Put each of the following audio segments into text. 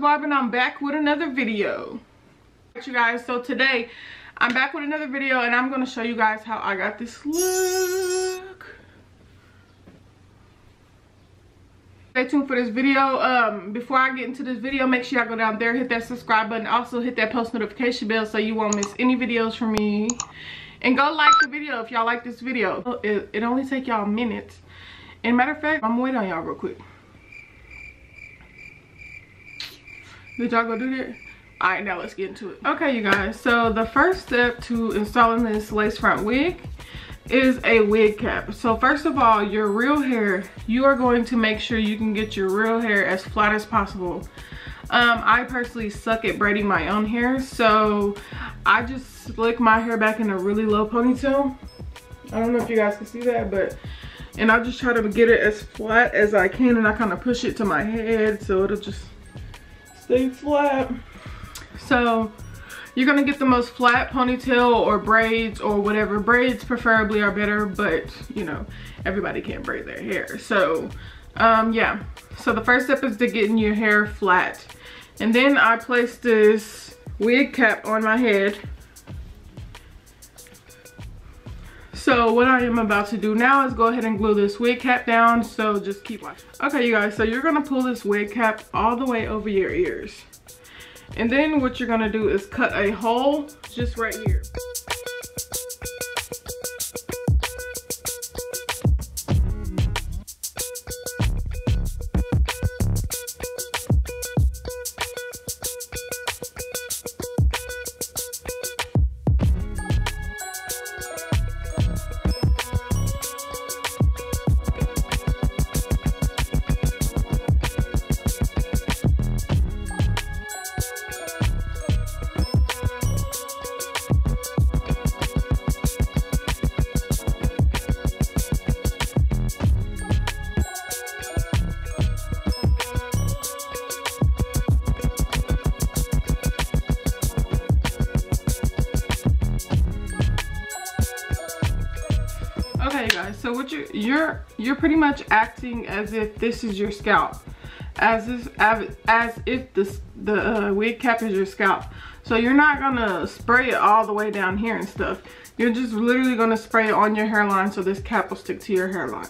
Barb and I'm back with another video. You guys, so today I'm back with another video and I'm going to show you guys how I got this look. Stay tuned for this video. Before I get into this video, make sure y'all go down there, hit that subscribe button, also hit that post notification bell so you won't miss any videos from me. And go like the video if y'all like this video. It only take y'all minutes. And matter of fact, I'm gonna wait on y'all real quick. Did y'all go do that? Alright, now let's get into it. Okay, you guys, so the first step to installing this lace front wig is a wig cap. So first of all, your real hair, you are going to make sure you can get your real hair as flat as possible. I personally suck at braiding my own hair, so I just slick my hair back in a really low ponytail. I don't know if you guys can see that, and I just try to get it as flat as I can, and I kind of push it to my head so it'll just stay flat. So you're gonna get the most flat ponytail or braids or whatever. Braids preferably are better, but you know, everybody can't braid their hair. So yeah, so the first step is to getting your hair flat. And then I place this wig cap on my head. So what I am about to do now is go ahead and glue this wig cap down, so just keep watching. Okay, you guys, so you're gonna pull this wig cap all the way over your ears. And then what you're gonna do is cut a hole just right here. Okay, guys, so what you're pretty much acting as if this is your scalp, as if the wig cap is your scalp. So you're not gonna spray it all the way down here and stuff. You're just literally gonna spray it on your hairline so this cap will stick to your hairline.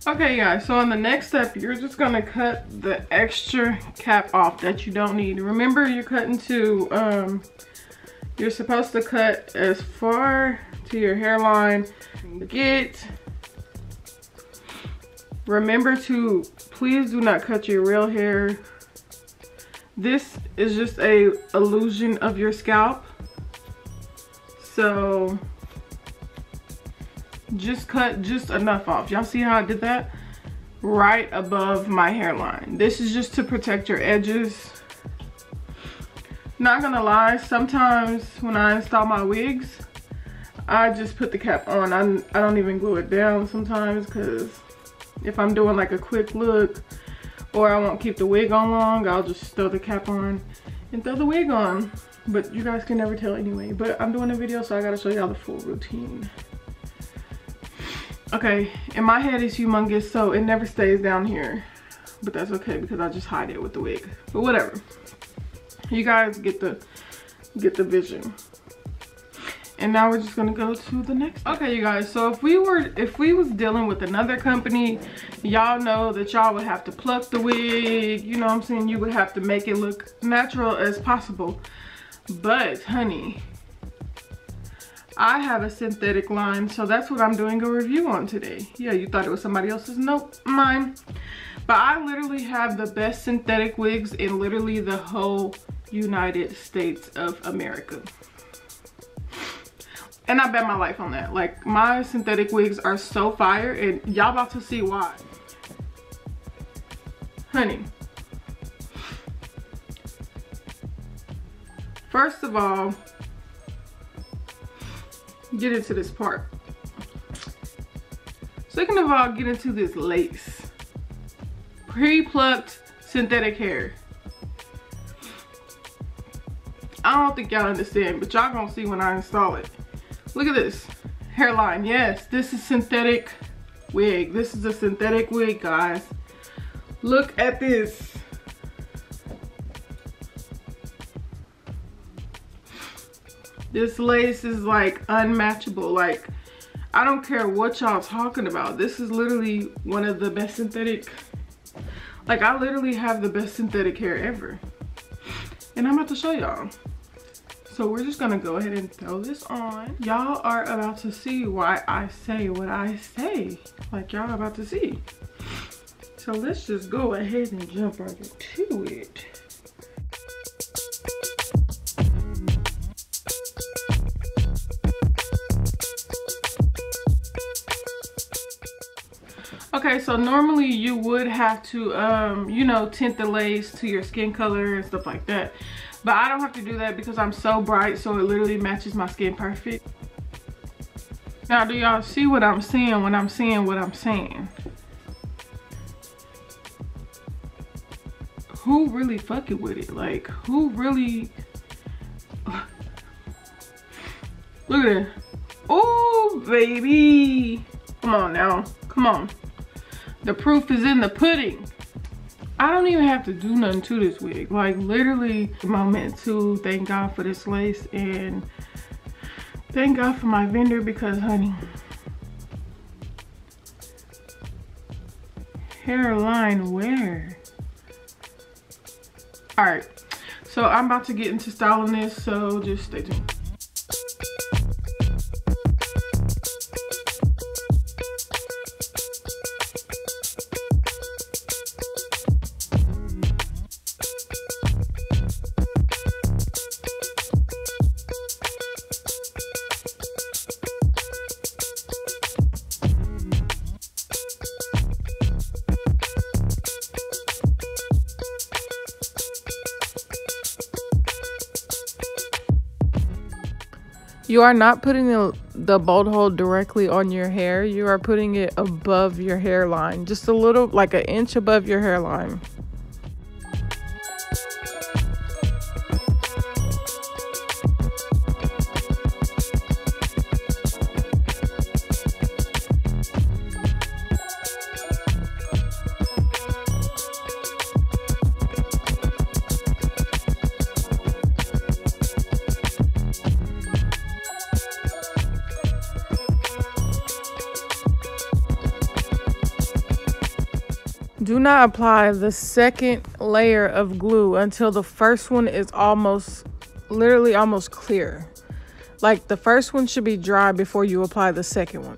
Okay, guys, so on the next step, you're just gonna cut the extra cap off that you don't need. Remember, you're cutting to, you're supposed to cut as far to your hairline. Remember to, please do not cut your real hair. This is just a illusion of your scalp. So just cut just enough off. Y'all see how I did that? Right above my hairline. This is just to protect your edges. Not gonna lie, sometimes when I install my wigs, I just put the cap on. I don't even glue it down sometimes, because if I'm doing like a quick look or I won't keep the wig on long, I'll just throw the cap on and throw the wig on. But you guys can never tell anyway. But I'm doing a video, so I gotta show y'all the full routine. Okay, and my head is humongous, so it never stays down here, but that's okay because I just hide it with the wig. But whatever, you guys get the vision. And now we're just gonna go to the next step. Okay, you guys, so if we was dealing with another company, y'all know that y'all would have to pluck the wig, you know what I'm saying? You would have to make it look natural as possible. But honey, I have a synthetic line, so that's what I'm doing a review on today. Yeah, you thought it was somebody else's? Nope, mine. But I literally have the best synthetic wigs in literally the whole United States of America. And I bet my life on that. Like, my synthetic wigs are so fire, and y'all about to see why. Honey, first of all, get into this part. Second of all, get into this lace. Pre-plucked synthetic hair. I don't think y'all understand, but y'all gonna see when I install it. Look at this hairline. Yes, this is synthetic wig. This is a synthetic wig, guys. Look at this. This lace is like unmatchable. Like, I don't care what y'all talking about. This is literally one of the best synthetic. Like, I literally have the best synthetic hair ever. And I'm about to show y'all. So we're just gonna go ahead and throw this on. Y'all are about to see why I say what I say. Like, y'all about to see. So let's just go ahead and jump right into it. Okay, so normally you would have to, you know, tint the lace to your skin color and stuff like that. But I don't have to do that because I'm so bright, so it literally matches my skin perfect. Now, do y'all see what I'm seeing when I'm saying what I'm saying? Who really fucking with it? Like, who really... Look at it. Oh, baby. Come on now. Come on. The proof is in the pudding. I don't even have to do nothing to this wig. Like, literally, I'm meant to thank God for this lace and thank God for my vendor because, honey, hairline where? All right, so I'm about to get into styling this, so just stay tuned. You are not putting the bolt hole directly on your hair. You are putting it above your hairline, just a little, like an inch above your hairline. Do not apply the second layer of glue until the first one is literally almost clear. Like, the first one should be dry before you apply the second one.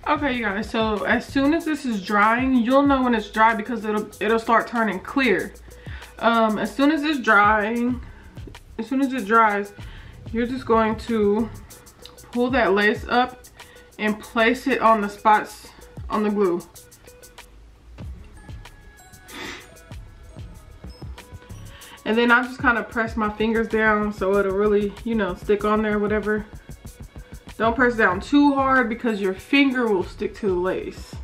Okay, you guys, so as soon as this is drying, you'll know when it's dry because it'll start turning clear. As soon as it dries, you're just going to pull that lace up and place it on the spots on the glue. And then I just kind of press my fingers down so it'll really, you know, stick on there, whatever. Don't press down too hard because your finger will stick to the lace.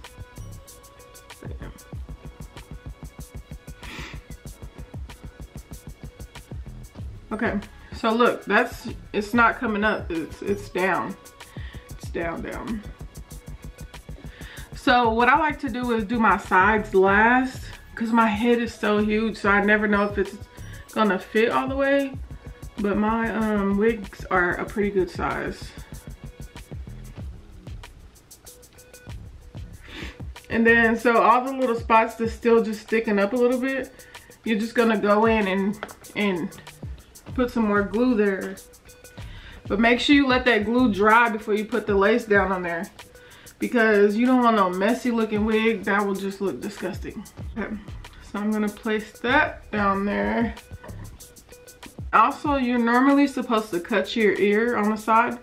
Okay, so look, it's not coming up, it's down. It's down. So what I like to do is do my sides last because my head is so huge, so I never know if it's gonna fit all the way. But my wigs are a pretty good size. And then, so all the little spots that's still just sticking up a little bit, you're just gonna go in and put some more glue there. But make sure you let that glue dry before you put the lace down on there, because you don't want no messy looking wig. That will just look disgusting. Okay, so I'm gonna place that down there. Also, you're normally supposed to cut your ear on the side.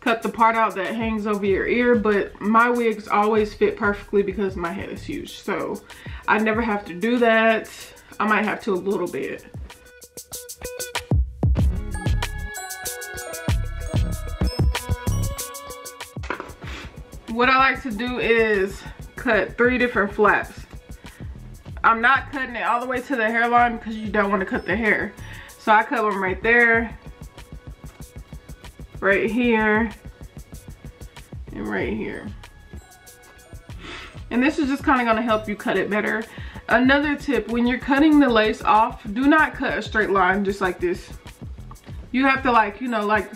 Cut the part out that hangs over your ear, but my wigs always fit perfectly because my head is huge. So I never have to do that. I might have to a little bit. what I like to do is cut 3 different flaps. I'm not cutting it all the way to the hairline because you don't want to cut the hair. So I cut them right there, right here, and right here. And this is just kind of going to help you cut it better. Another tip, when you're cutting the lace off, do not cut a straight line just like this. You have to, like, you know, like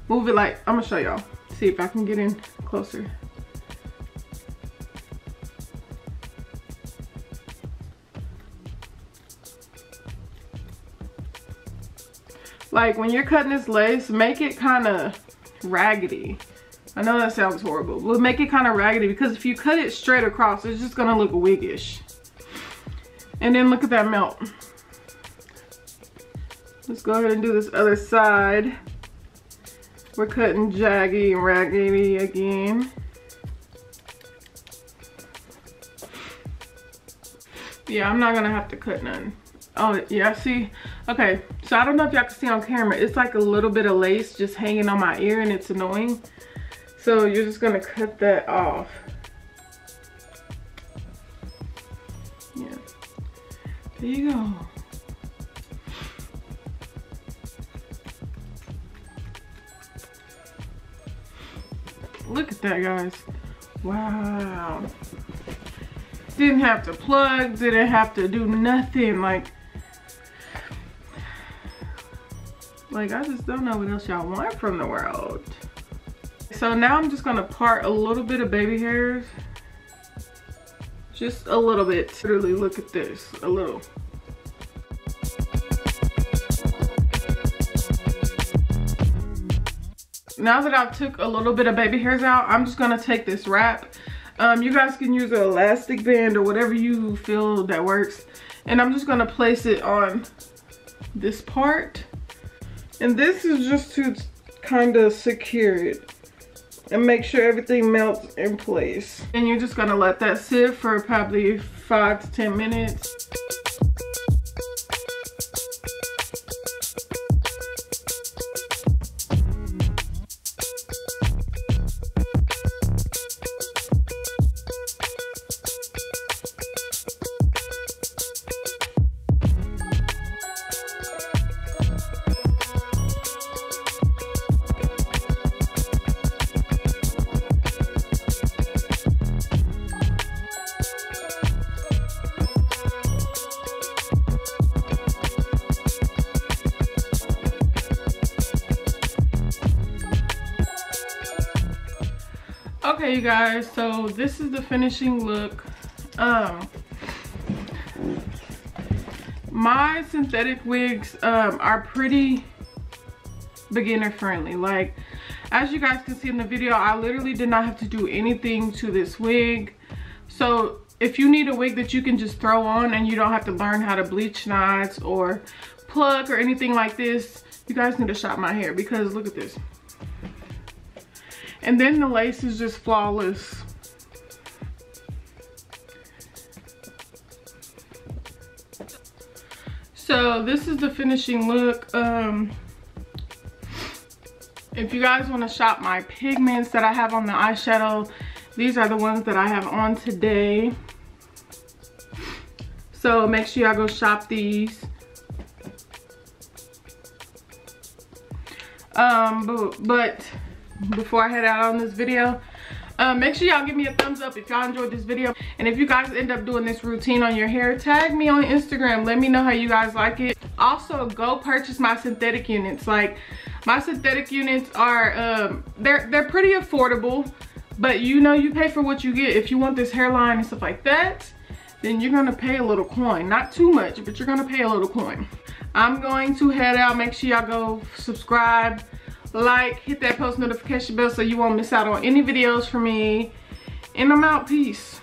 move it like, I'm gonna show y'all. See if I can get in closer. Like when you're cutting this lace, make it kind of raggedy. I know that sounds horrible, but make it kind of raggedy, because if you cut it straight across, it's just gonna look wiggish. And then look at that melt. Let's go ahead and do this other side. We're cutting jaggy and raggedy again. Yeah, I'm not gonna have to cut none. Oh yeah, see? Okay, so I don't know if y'all can see on camera. It's like a little bit of lace just hanging on my ear and it's annoying. So you're just gonna cut that off. Yeah, there you go. Look at that, guys. Wow. Didn't have to plug, didn't have to do nothing. Like I just don't know what else y'all want from the world. So now I'm just gonna part a little bit of baby hairs. Just a little bit. Literally, look at this, a little. Now that I've took a little bit of baby hairs out, I'm just gonna take this wrap. You guys can use an elastic band or whatever you feel that works. And I'm just gonna place it on this part. And this is just to kind of secure it and make sure everything melts in place. And you're just gonna let that sit for probably 5 to 10 minutes. Okay, you guys, so this is the finishing look. My synthetic wigs are pretty beginner friendly. Like, as you guys can see in the video, I literally did not have to do anything to this wig. So if you need a wig that you can just throw on and you don't have to learn how to bleach knots or plug or anything like this, you guys need to shop my hair, because look at this. And then the lace is just flawless. So this is the finishing look. If you guys want to shop my pigments that I have on the eyeshadow, these are the ones that I have on today. So make sure y'all go shop these. But before I head out on this video, make sure y'all give me a thumbs up if y'all enjoyed this video. And if you guys end up doing this routine on your hair, tag me on Instagram. Let me know how you guys like it. Also, go purchase my synthetic units. Like, my synthetic units are they're pretty affordable, but you know, you pay for what you get. If you want this hairline and stuff like that, then you're gonna pay a little coin. Not too much, but you're gonna pay a little coin. I'm going to head out. Make sure y'all go subscribe, like, hit that post notification bell so you won't miss out on any videos from me. And I'm out. Peace.